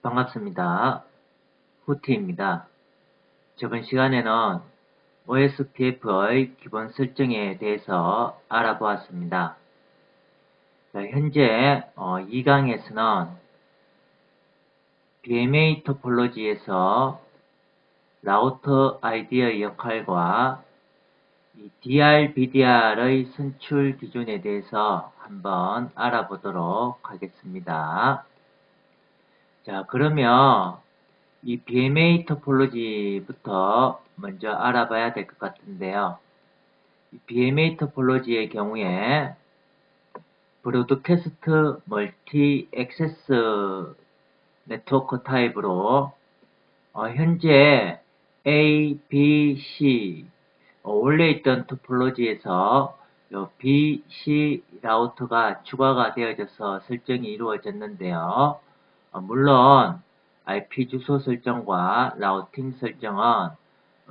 반갑습니다. 후티입니다. 저번 시간에는 OSPF의 기본 설정에 대해서 알아보았습니다. 현재 2강에서는 BMA 토폴로지에서 라우터 아이디의 역할과 DR, BDR의 선출 기준에 대해서 한번 알아보도록 하겠습니다. 자, 그러면 이 BMA 토폴로지부터 먼저 알아봐야 될 것 같은데요. 이 BMA 토폴로지의 경우에 브로드캐스트 멀티 액세스 네트워크 타입으로 현재 A, B, C 원래 있던 토폴로지에서 B, C 라우터가 추가가 되어져서 설정이 이루어졌는데요. 물론 IP 주소 설정과 라우팅 설정은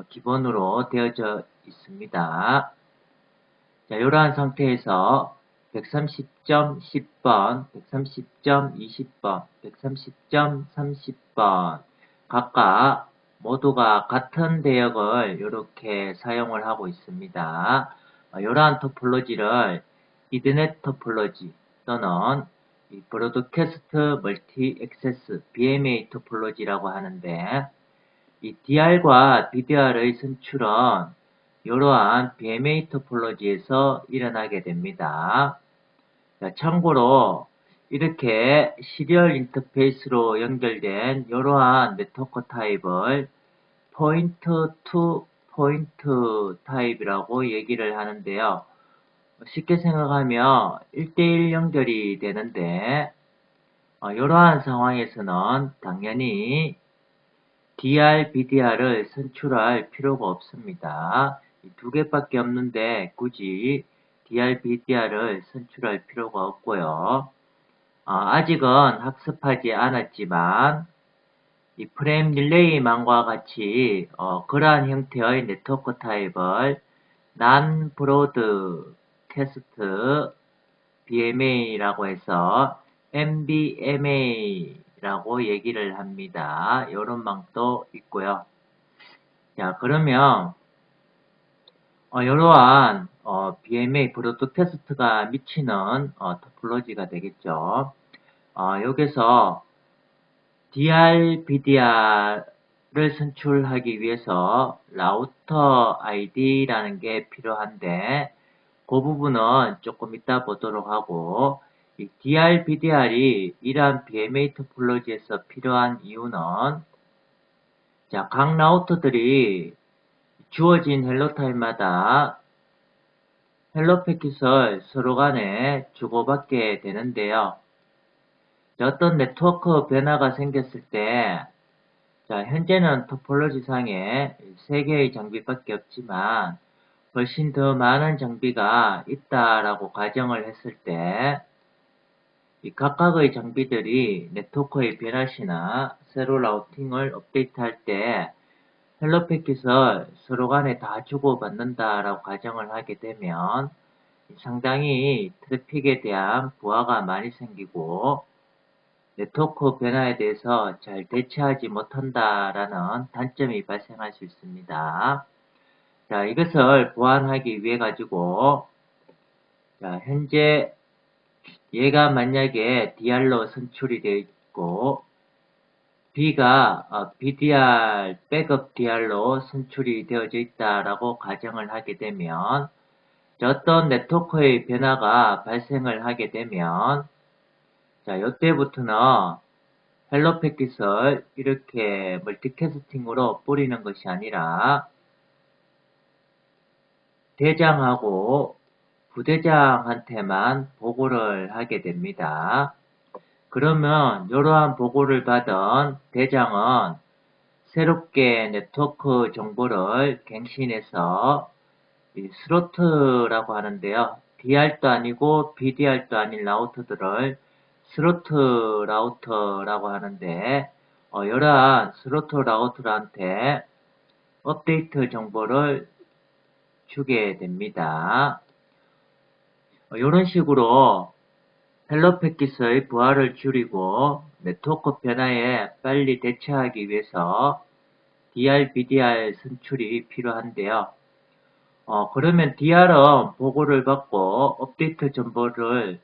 기본으로 되어져 있습니다. 자, 이러한 상태에서 130.10번, 130.20번, 130.30번 각각 모두가 같은 대역을 이렇게 사용을 하고 있습니다. 이러한 토폴로지를 이더넷 토폴로지 또는 브로드캐스트 멀티 액세스 BMA 토폴로지라고 하는데, 이 DR과 BDR의 선출은 이러한 BMA 토폴로지에서 일어나게 됩니다. 참고로 이렇게 시리얼 인터페이스로 연결된 이러한 네트워크 타입을 포인트 투 포인트 타입이라고 얘기를 하는데요. 쉽게 생각하면 1대1 연결이 되는데, 이러한 상황에서는 당연히 DR, BDR을 선출할 필요가 없습니다. 이 두 개밖에 없는데 굳이 DR, BDR을 선출할 필요가 없고요. 아직은 학습하지 않았지만 이 프레임 릴레이망과 같이 그러한 형태의 네트워크 타입을 Non-Broadcast BMA라고 해서 NBMA라고 얘기를 합니다. 이런 망도 있고요. 자, 그러면 이러한 BMA 브로드캐스트가 미치는 토폴로지가 되겠죠. 여기서 DR, BDR을 선출하기 위해서 라우터 ID라는 게 필요한데, 그 부분은 조금 이따 보도록 하고, 이 DR, BDR이 이러한 BMA 토폴로지에서 필요한 이유는, 자, 각 라우터들이 주어진 헬로 타입마다 헬로 패킷을 서로 간에 주고받게 되는데요. 어떤 네트워크 변화가 생겼을 때, 자, 현재는 토폴로지 상에 3개의 장비밖에 없지만 훨씬 더 많은 장비가 있다라고 가정을 했을 때, 이 각각의 장비들이 네트워크의 변화 시나 새로 라우팅을 업데이트할 때 헬로 패킷을 서로 간에 다 주고받는다라고 가정을 하게 되면 상당히 트래픽에 대한 부하가 많이 생기고 네트워크 변화에 대해서 잘 대처하지 못한다라는 단점이 발생할 수 있습니다. 자, 이것을 보완하기 위해 가지고, 자, 현재 얘가 만약에 DR로 선출이 되어 있고 B가 BDR, 백업 DR로 선출이 되어져 있다라고 가정을 하게 되면, 어떤 네트워크의 변화가 발생을 하게 되면, 자, 이때부터는 헬로 패킷을 이렇게 멀티캐스팅으로 뿌리는 것이 아니라 대장하고 부대장한테만 보고를 하게 됩니다. 그러면 이러한 보고를 받은 대장은 새롭게 네트워크 정보를 갱신해서 이 스로트라고 하는데요. DR도 아니고 BDR도 아닌 라우터들을 스로트 라우터라고 하는데, 이러한 스로트 라우터한테 업데이트 정보를 주게 됩니다. 이런 식으로 헬로 패킷의 부하를 줄이고 네트워크 변화에 빨리 대처하기 위해서 DR, BDR 선출이 필요한데요. 그러면 DR은 보고를 받고 업데이트 정보를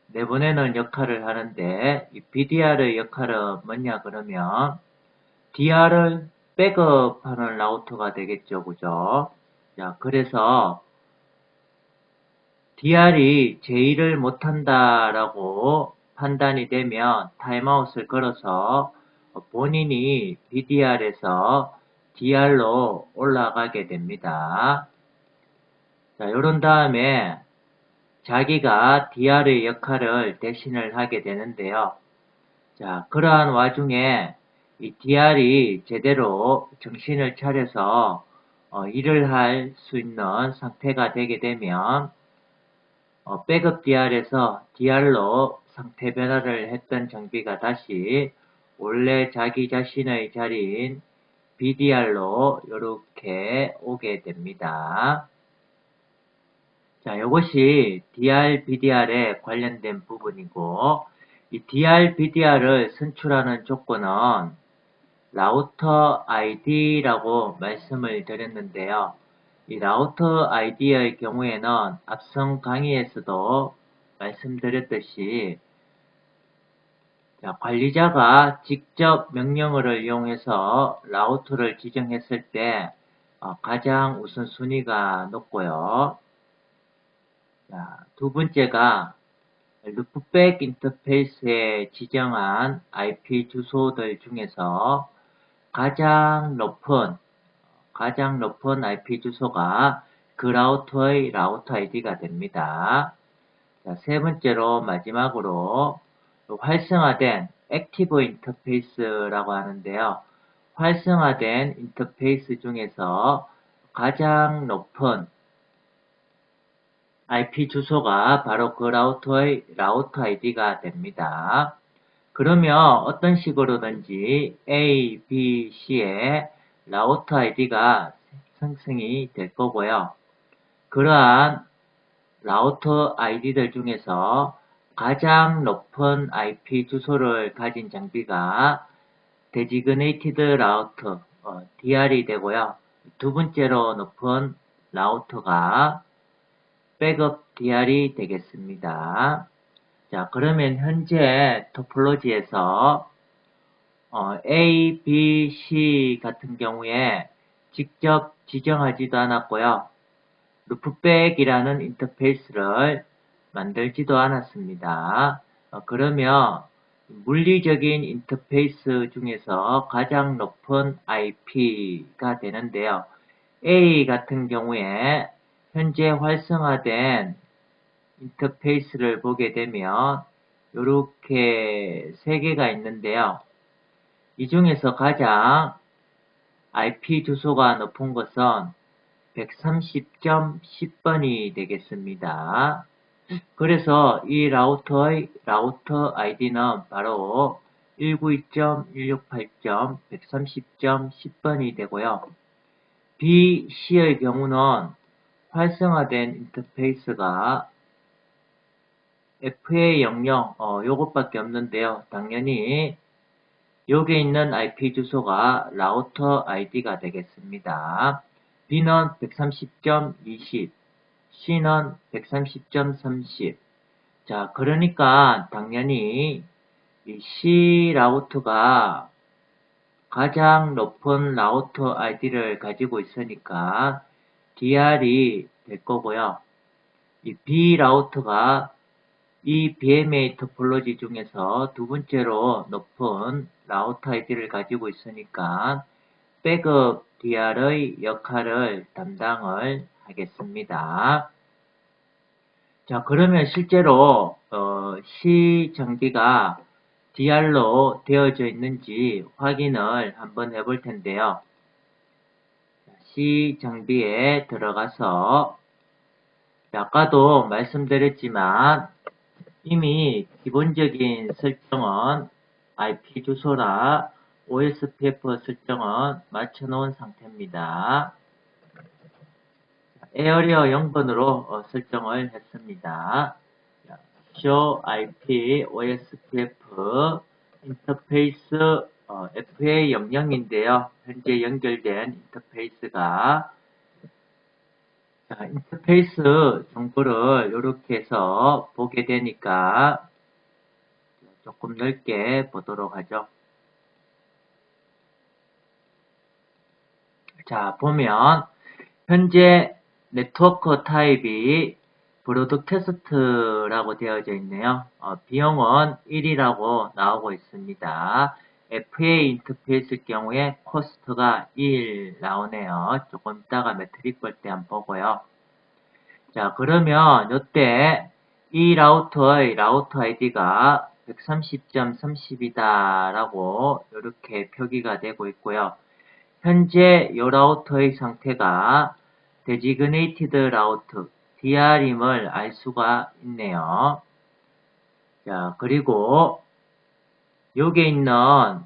내보내는 역할을 하는데 이 BDR의 역할은 뭐냐 그러면 DR을 백업하는 라우터가 되겠죠. 그죠? 자, 그래서 DR이 제의를 못한다라고 판단이 되면 타임아웃을 걸어서 본인이 BDR에서 DR로 올라가게 됩니다. 자, 이런 다음에 자기가 DR의 역할을 대신을 하게 되는데요. 자, 그러한 와중에 이 DR이 제대로 정신을 차려서 일을 할 수 있는 상태가 되게 되면 백업 DR에서 DR로 상태 변화를 했던 장비가 다시 원래 자기 자신의 자리인 BDR로 이렇게 오게 됩니다. 자, 이것이 DR, BDR에 관련된 부분이고 이 DR, BDR을 선출하는 조건은 라우터 ID라고 말씀을 드렸는데요. 이 라우터 ID의 경우에는 앞선 강의에서도 말씀드렸듯이 관리자가 직접 명령어를 이용해서 라우터를 지정했을 때 가장 우선순위가 높고요. 자, 두 번째가 루프백 인터페이스에 지정한 IP 주소들 중에서 가장 높은 IP 주소가 그 라우터의 라우터 ID가 됩니다. 자, 세 번째로 마지막으로 활성화된 액티브 인터페이스라고 하는데요. 활성화된 인터페이스 중에서 가장 높은 IP 주소가 바로 그 라우터의 라우터 ID가 됩니다. 그러면 어떤 식으로든지 A, B, C의 라우터 ID가 생성이 될 거고요. 그러한 라우터 ID들 중에서 가장 높은 IP 주소를 가진 장비가 Designated Router, DR이 되고요. 두 번째로 높은 라우터가 백업 DR이 되겠습니다. 자, 그러면 현재 토폴로지에서 A, B, C 같은 경우에 직접 지정하지도 않았고요. 루프백이라는 인터페이스를 만들지도 않았습니다. 그러면 물리적인 인터페이스 중에서 가장 높은 IP가 되는데요. A 같은 경우에 현재 활성화된 인터페이스를 보게 되면 이렇게 세 개가 있는데요. 이 중에서 가장 IP 주소가 높은 것은 130.10번이 되겠습니다. 그래서 이 라우터의 라우터 ID는 바로 192.168.130.10번이 되고요. B, C의 경우는 활성화된 인터페이스가 FA00 요것밖에 없는데요. 당연히 여기에 있는 IP 주소가 라우터 ID가 되겠습니다. B는 130.20, C는 130.30. 자, 그러니까 당연히 이 C 라우터가 가장 높은 라우터 ID를 가지고 있으니까 DR이 될 거고요. 이 B 라우터가 이 BMA 토폴로지 중에서 두 번째로 높은 라우터 ID를 가지고 있으니까 백업 DR의 역할을 담당을 하겠습니다. 자, 그러면 실제로 C 장비가 DR로 되어져 있는지 확인을 한번 해볼 텐데요. C 장비에 들어가서 아까도 말씀드렸지만 이미 기본적인 설정은 IP 주소나 OSPF 설정은 맞춰놓은 상태입니다. 에어리어 0번으로 설정을 했습니다. show IP OSPF 인터페이스 FA 영역인데요. 현재 연결된 인터페이스가 자, 인터페이스 정보를 이렇게 해서 보게 되니까 조금 넓게 보도록 하죠. 자, 보면 현재 네트워크 타입이 브로드캐스트라고 되어져 있네요. 비용은 1이라고 나오고 있습니다. FA 인터페이스 경우에 코스트가 1 나오네요. 조금 이따가 매트릭 볼 때 한번 보고요. 자, 그러면 이때 이 라우터의 라우터 아이디가 130.30이다 라고 이렇게 표기가 되고 있고요. 현재 이 라우터의 상태가 Designated Route, DR임을 알 수가 있네요. 자, 그리고 여기에 있는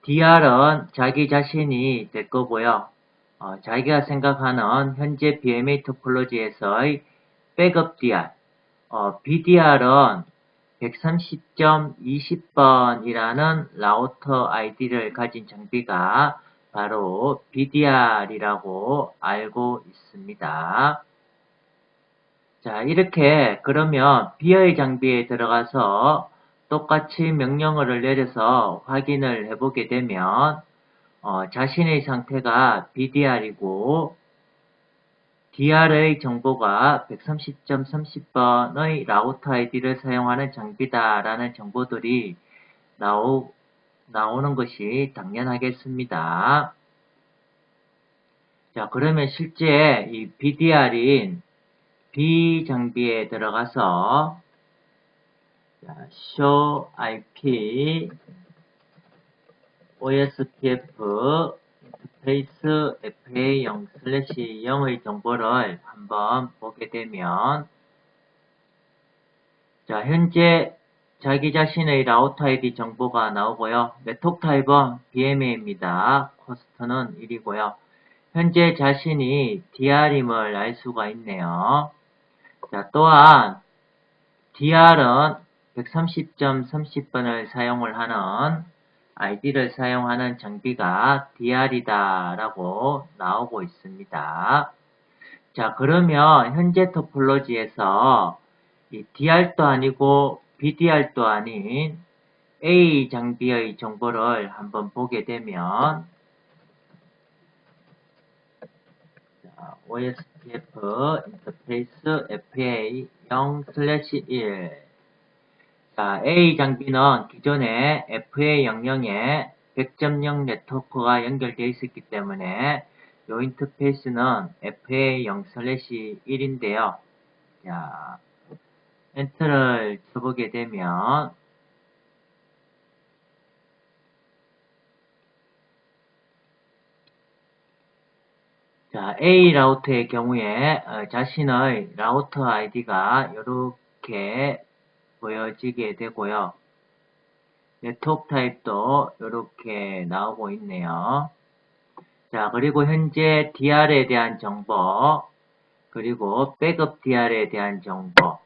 DR은 자기 자신이 될 거고요. 자기가 생각하는 현재 BMA 토폴로지에서의 백업 DR, BDR은 130.20번이라는 라우터 아이디를 가진 장비가 바로 BDR이라고 알고 있습니다. 자, 이렇게 그러면 B의 장비에 들어가서 똑같이 명령어를 내려서 확인을 해보게 되면 자신의 상태가 BDR이고 DR의 정보가 130.30번의 라우터 아이디를 사용하는 장비다라는 정보들이 나오는 것이 당연하겠습니다. 자, 그러면 실제 이 BDR인 B 장비에 들어가서 show IP OSPF 인터페이스 FA0/0의 정보를 한번 보게 되면 자, 현재 자기 자신의 라우터 아이디 정보가 나오고요. 네트워크 타입은 BMA입니다. 코스트는 1이고요. 현재 자신이 DR임을 알 수가 있네요. 자, 또한 DR은 130.30번을 사용을 하는 아이디를 사용하는 장비가 DR이다 라고 나오고 있습니다. 자, 그러면 현재 토폴로지에서 이 DR도 아니고 BDR도 아닌 A 장비의 정보를 한번 보게 되면 OSPF 인터페이스 FA 0/1 자, A 장비는 기존에 FA00에 100.0 네트워크가 연결되어 있었기 때문에 이 인터페이스는 FA0/1인데요. 자, 엔터를 쳐보게 되면 자, A 라우터의 경우에 자신의 라우터 아이디가 이렇게 보여지게 되고요. 네트워크 타입도 이렇게 나오고 있네요. 자, 그리고 현재 DR에 대한 정보, 그리고 백업 DR에 대한 정보.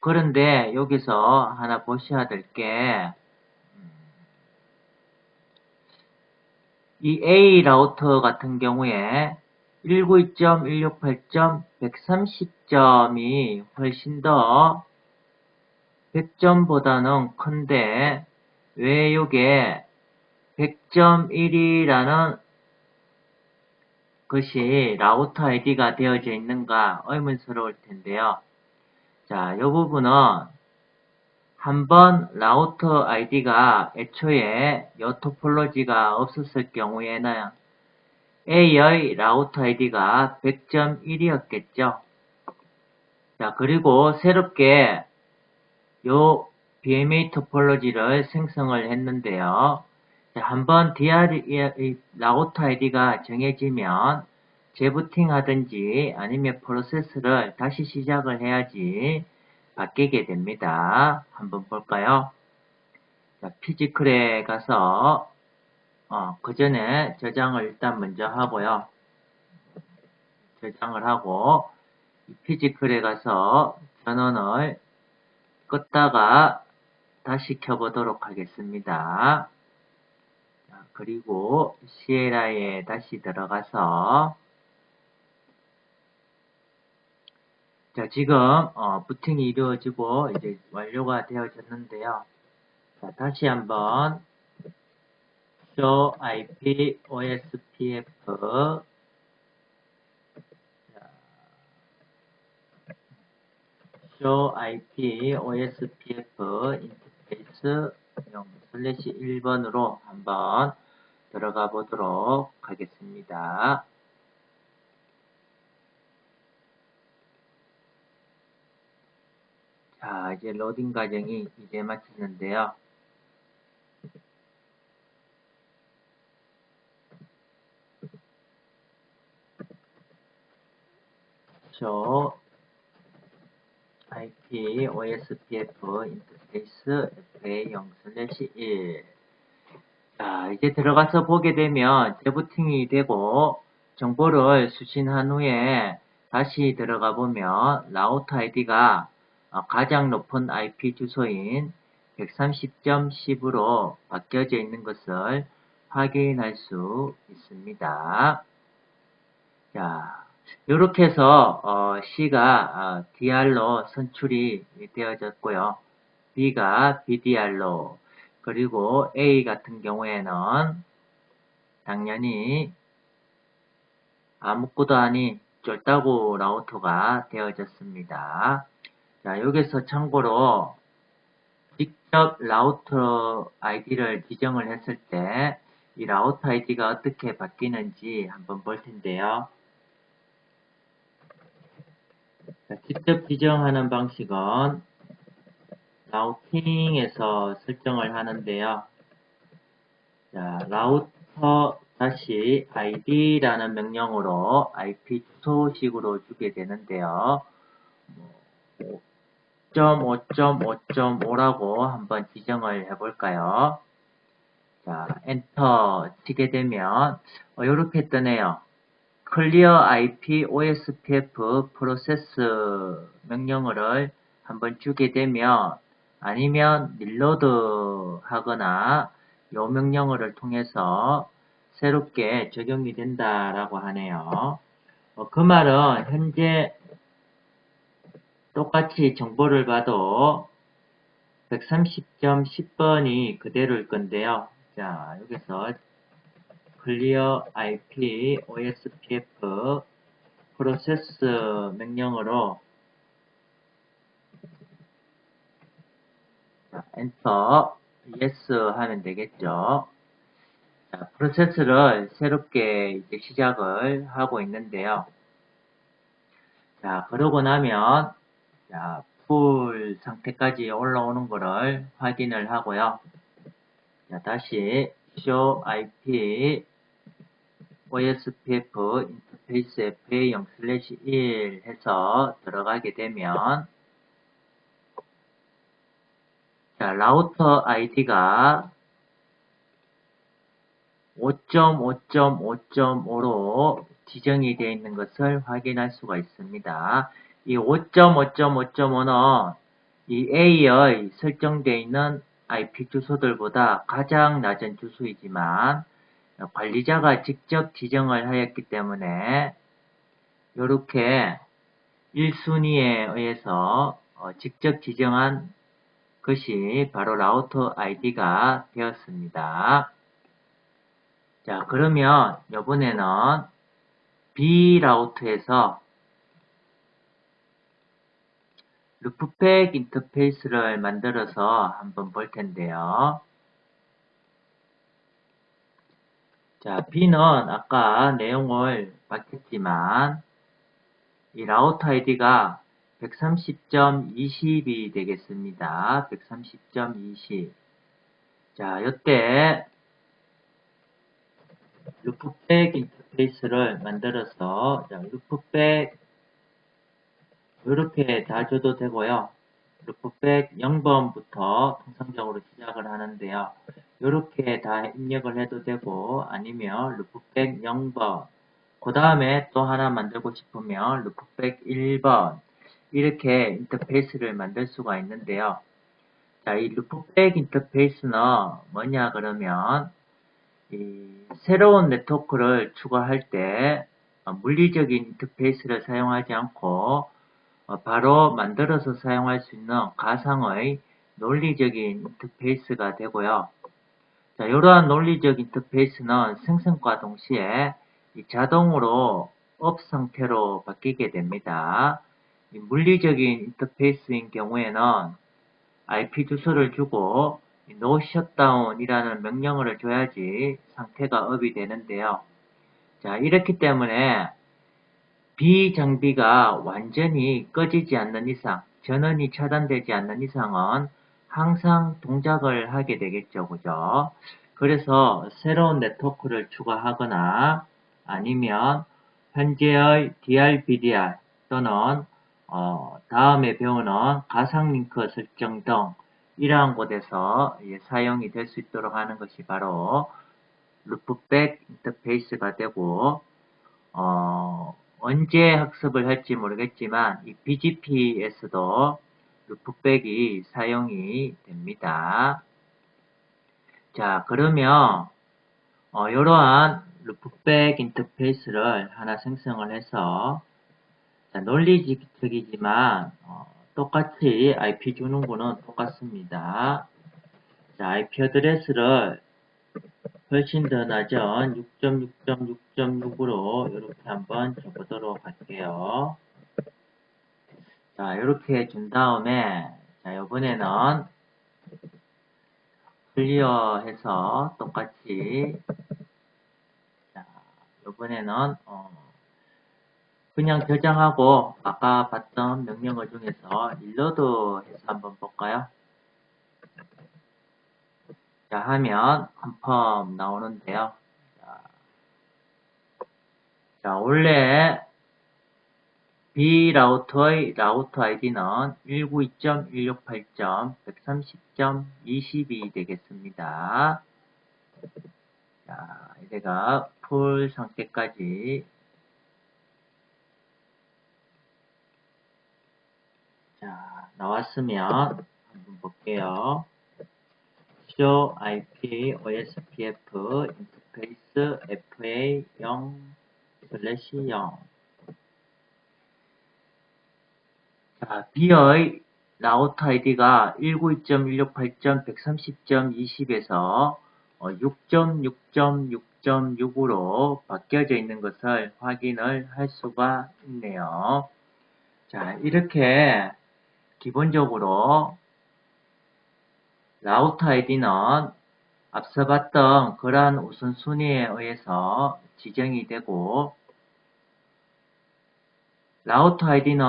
그런데 여기서 하나 보셔야 될 게, 이 A 라우터 같은 경우에 192.168.130점이 훨씬 더 100점보다는 큰데 왜 이게 100.1이라는 것이 라우터 아이디가 되어져 있는가 의문스러울 텐데요. 자, 이 부분은 한번 라우터 아이디가 애초에 이 토폴로지가 없었을 경우에는 A의 라우터 아이디가 100.1이었겠죠. 자, 그리고 새롭게 요 BMA 토폴로지를 생성을 했는데요. 자, 한번 라우터 아이디가 정해지면 재부팅 하든지 아니면 프로세스를 다시 시작을 해야지 바뀌게 됩니다. 한번 볼까요? 자, 피지컬에 가서 그 전에 저장을 일단 먼저 하고요. 저장을 하고 피지컬에 가서 전원을 껐다가 다시 켜보도록 하겠습니다. 그리고 CLI에 다시 들어가서 자, 지금 부팅이 이루어지고 이제 완료가 되어졌는데요. 자, 다시 한번 show IP OSPF show IP OSPF 인터페이스 0/1번으로 한번 들어가 보도록 하겠습니다. 자, 이제 로딩 과정이 이제 마쳤는데요. show IP OSPF 인터페이스 FA0/1 자, 이제 들어가서 보게 되면 재부팅이 되고 정보를 수신한 후에 다시 들어가 보면 라우터 아이디가 가장 높은 IP 주소인 130.10으로 바뀌어져 있는 것을 확인할 수 있습니다. 자, 이렇게 해서 C가 DR로 선출이 되어졌고요. B가 BDR로 그리고 A 같은 경우에는 당연히 아무것도 아닌 쫄따구 라우터가 되어졌습니다. 자, 여기서 참고로 직접 라우터 아이디를 지정을 했을 때 이 라우터 아이디가 어떻게 바뀌는지 한번 볼 텐데요. 자, 직접 지정하는 방식은 라우팅에서 설정을 하는데요. 자, 라우터 -id라는 명령으로 IP 주소식으로 주게 되는데요. 5.5.5.5라고 한번 지정을 해볼까요? 자, 엔터 치게 되면 이렇게 뜨네요. Clear IP OSPF 프로세스 명령어를 한번 주게 되면 아니면 릴로드 하거나 이 명령어를 통해서 새롭게 적용이 된다라고 하네요. 그 말은 현재 똑같이 정보를 봐도 130.10번이 그대로일 건데요. 자, 여기서 Clear IP OSPF 프로세스 명령어로 엔터 yes 하면 되겠죠. 자, 프로세스를 새롭게 이제 시작을 하고 있는데요. 자, 그러고 나면 자, 풀 상태까지 올라오는 것을 확인을 하고요. 자, 다시 show IP OSPF 인터페이스 FA0/1 해서 들어가게 되면 자, 라우터 아이디가 5.5.5.5로 지정이 되어 있는 것을 확인할 수가 있습니다. 이 5.5.5.5는 이 A의 설정되어 있는 IP 주소들보다 가장 낮은 주소이지만 관리자가 직접 지정을 하였기 때문에 이렇게 1순위에 의해서 직접 지정한 것이 바로 라우터 아이디가 되었습니다. 자, 그러면 이번에는 B 라우터에서 루프백 인터페이스를 만들어서 한번 볼 텐데요. 자, B는 아까 내용을 밝혔지만 이 라우터 아이디가 130.20이 되겠습니다. 130.20. 자, 이때 루프백 인터페이스를 만들어서 자, 루프백 이렇게 다 줘도 되고요. 루프백 0번부터 통상적으로 시작을 하는데요. 이렇게 다 입력을 해도 되고 아니면 루프백 0번 그 다음에 또 하나 만들고 싶으면 루프백 1번 이렇게 인터페이스를 만들 수가 있는데요. 자, 이 루프백 인터페이스는 뭐냐 그러면 이 새로운 네트워크를 추가할 때 물리적인 인터페이스를 사용하지 않고 바로 만들어서 사용할 수 있는 가상의 논리적인 인터페이스가 되고요. 자, 이러한 논리적 인터페이스는 생성과 동시에 자동으로 업 상태로 바뀌게 됩니다. 이 물리적인 인터페이스인 경우에는 IP 주소를 주고 no shutdown이라는 명령어를 줘야지 상태가 업이 되는데요. 자, 이렇기 때문에 비장비가 완전히 꺼지지 않는 이상, 전원이 차단되지 않는 이상은 항상 동작을 하게 되겠죠. 그죠? 그래서 새로운 네트워크를 추가하거나 아니면 현재의 DRBDR 또는 다음에 배우는 가상링크 설정 등 이러한 곳에서 사용이 될 수 있도록 하는 것이 바로 루프백 인터페이스가 되고 언제 학습을 할지 모르겠지만 이 BGP에서도 루프백이 사용이 됩니다. 자, 그러면 이러한 루프백 인터페이스를 하나 생성을 해서 자, 논리적이지만 똑같이 IP 주는 거는 똑같습니다. 자, IP 어드레스를 훨씬 더 낮은 6.6.6.6으로 이렇게 한번 줘보도록 할게요. 자, 이렇게 준 다음에 자, 이번에는 클리어해서 똑같이 자, 이번에는 그냥 저장하고 아까 봤던 명령어 중에서 일로드 해서 한번 볼까요? 자, 하면 컨펌 나오는데요. 자, 원래 B 라우터의 라우터 아이디는 192.168.130.20이 되겠습니다. 자, 얘가 풀 상태까지 자, 나왔으면 한번 볼게요. show IP OSPF 인터페이스 FA 0/0 자, B의 라우터 아이디가 192.168.130.20에서 6.6.6.6으로 바뀌어져 있는 것을 확인을 할 수가 있네요. 자, 이렇게 기본적으로 라우터 아이디는 앞서 봤던 그러한 우선순위에 의해서 지정이 되고 라우터 아이디는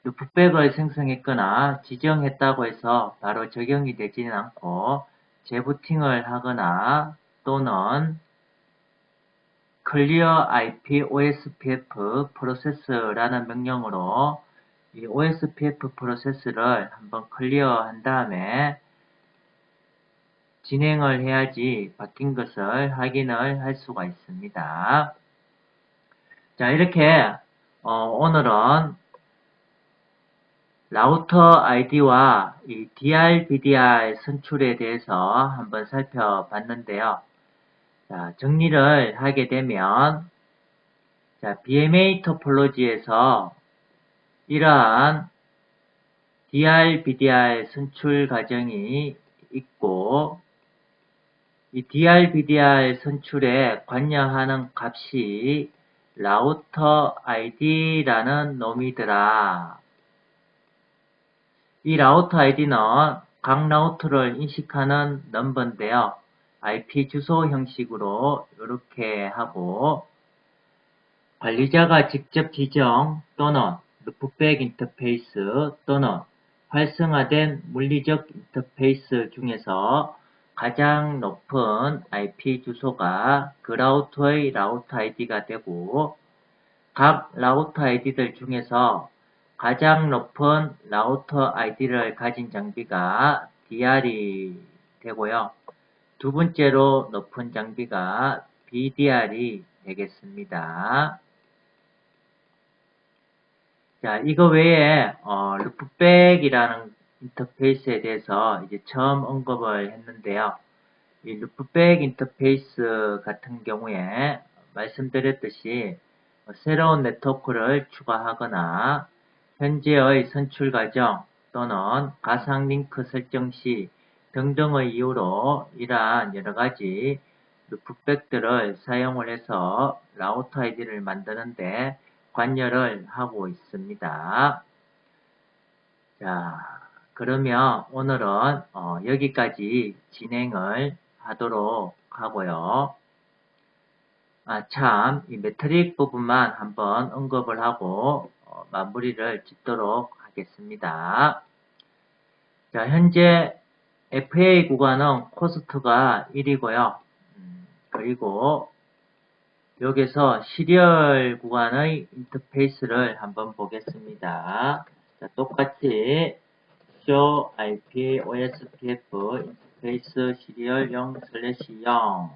루프백을 생성했거나 지정했다고 해서 바로 적용이 되지는 않고 재부팅을 하거나 또는 clear IP OSPF process라는 명령으로 이 OSPF 프로세스를 한번 클리어한 다음에 진행을 해야지 바뀐 것을 확인을 할 수가 있습니다. 자, 이렇게 오늘은 라우터 아이디와 이 DRBDR 선출에 대해서 한번 살펴봤는데요. 자, 정리를 하게 되면 자, BMA 토폴로지에서 이러한 DRBDR 선출 과정이 있고 이 DRBDR 선출에 관여하는 값이 라우터 ID라는 놈이더라. 이 라우터 아이디는 각 라우터를 인식하는 넘버인데요. IP 주소 형식으로 이렇게 하고 관리자가 직접 지정 또는 루프백 인터페이스 또는 활성화된 물리적 인터페이스 중에서 가장 높은 IP 주소가 그 라우터의 라우터 아이디가 되고 각 라우터 아이디들 중에서 가장 높은 라우터 아이디를 가진 장비가 DR이 되고요. 두 번째로 높은 장비가 BDR이 되겠습니다. 자, 이거 외에 루프백이라는 인터페이스에 대해서 이제 처음 언급을 했는데요. 이 루프백 인터페이스 같은 경우에 말씀드렸듯이 새로운 네트워크를 추가하거나 현재의 선출 과정 또는 가상 링크 설정 시 등등의 이유로 이러한 여러가지 루프백들을 사용을 해서 라우터 아이디를 만드는데 관여를 하고 있습니다. 자, 그러면 오늘은 여기까지 진행을 하도록 하고요. 참, 이 매트릭 부분만 한번 언급을 하고 마무리를 짓도록 하겠습니다. 자, 현재 FA 구간은 코스트가 1이고요. 그리고 여기서 시리얼 구간의 인터페이스를 한번 보겠습니다. 자, 똑같이 show IP OSPF 인터페이스 시리얼 0/0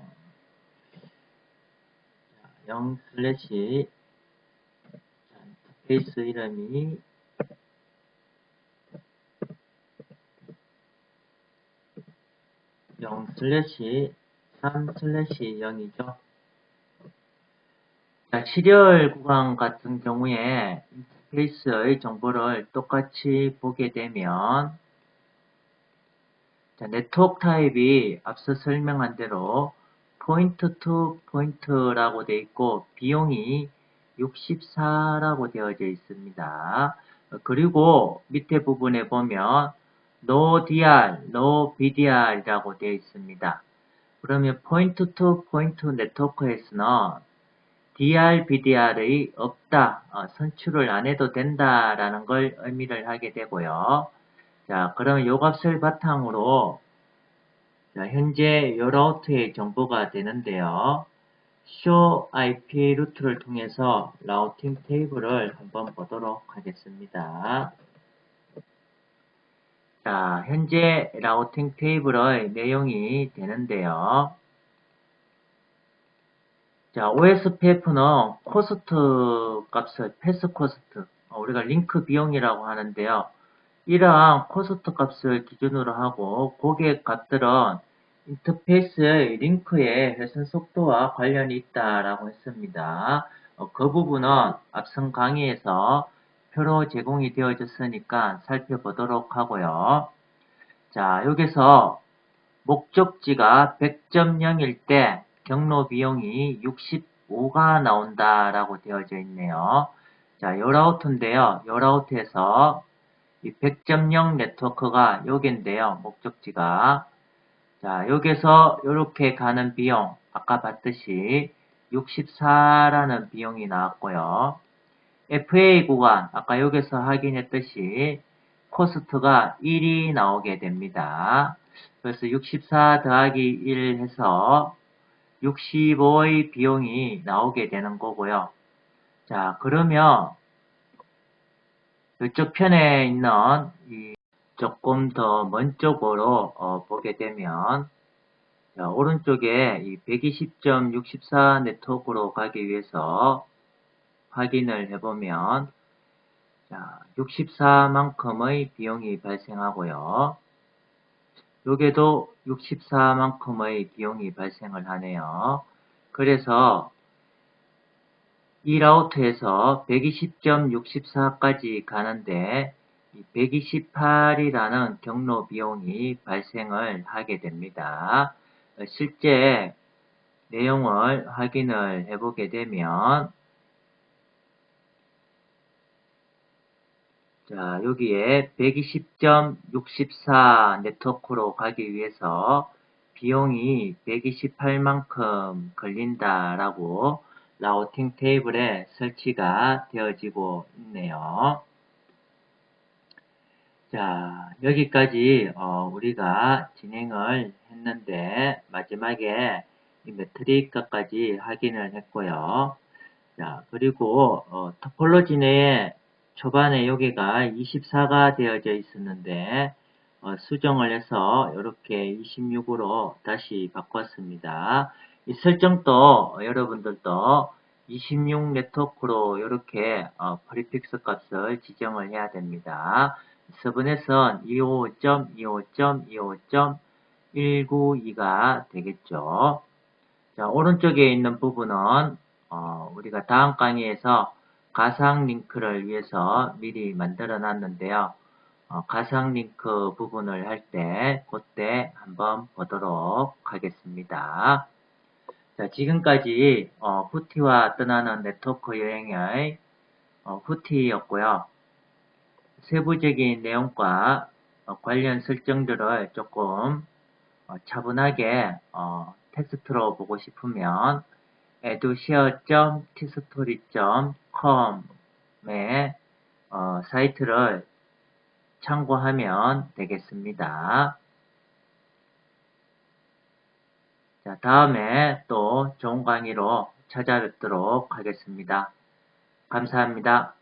0/ 인터페이스 이름이 0/3/0이죠. 자, 시리얼 구간 같은 경우에 인터페이스의 정보를 똑같이 보게 되면 자, 네트워크 타입이 앞서 설명한 대로 포인트 투 포인트라고 되어 있고 비용이 64라고 되어져 있습니다. 그리고 밑에 부분에 보면 No DR, No BDR이라고 되어 있습니다. 그러면 포인트 투 포인트 네트워크에서는 DR, BDR이 없다, 선출을 안 해도 된다라는 걸 의미를 하게 되고요. 자, 그러면 요 값을 바탕으로 자, 현재 요 라우트의 정보가 되는데요. show IP 루트를 통해서 라우팅 테이블을 한번 보도록 하겠습니다. 자, 현재 라우팅 테이블의 내용이 되는데요. 자, OSPF는 코스트 값을 패스 코스트, 우리가 링크 비용이라고 하는데요. 이러한 코스트 값을 기준으로 하고 고객 값들은 인터페이스의 링크의 회선 속도와 관련이 있다라고 했습니다. 그 부분은 앞선 강의에서 표로 제공이 되어졌으니까 살펴보도록 하고요. 자, 여기서 목적지가 100.0일 때 경로 비용이 65가 나온다라고 되어져 있네요. 자, 요 라우트인데요. 요 라우트에서 이 100.0 네트워크가 여기인데요. 목적지가. 자, 여기서 이렇게 가는 비용, 아까 봤듯이 64라는 비용이 나왔고요. FA 구간, 아까 여기서 확인했듯이 코스트가 1이 나오게 됩니다. 그래서 64 더하기 1 해서 65의 비용이 나오게 되는 거고요. 자, 그러면 이쪽 편에 있는 이 조금 더 먼 쪽으로 보게 되면 자, 오른쪽에 이 120.64 네트워크로 가기 위해서 확인을 해보면 자, 64만큼의 비용이 발생하고요. 여기에도 64만큼의 비용이 발생을 하네요. 그래서 이 라우트에서 120.64까지 가는데 128이라는 경로 비용이 발생을 하게 됩니다. 실제 내용을 확인을 해보게 되면 자, 여기에 120.64 네트워크로 가기 위해서 비용이 128만큼 걸린다라고 라우팅 테이블에 설치가 되어지고 있네요. 자, 여기까지 우리가 진행을 했는데 마지막에 이 매트릭까지 확인을 했고요. 자, 그리고 토폴로지 내에 초반에 여기가 24가 되어져 있었는데 수정을 해서 이렇게 26으로 다시 바꿨습니다. 이 설정도 여러분들도 26 네트워크로 이렇게 프리픽스 값을 지정을 해야 됩니다. 서브넷은 255.25.192가 되겠죠. 자, 오른쪽에 있는 부분은 우리가 다음 강의에서 가상 링크를 위해서 미리 만들어 놨는데요. 가상 링크 부분을 할 때 그때 한번 보도록 하겠습니다. 자, 지금까지 후티와 떠나는 네트워크 여행의 후티였고요. 세부적인 내용과 관련 설정들을 조금 차분하게 텍스트로 보고 싶으면 edushare.tstory.com의 사이트를 참고하면 되겠습니다. 자, 다음에 또 좋은 강의로 찾아뵙도록 하겠습니다. 감사합니다.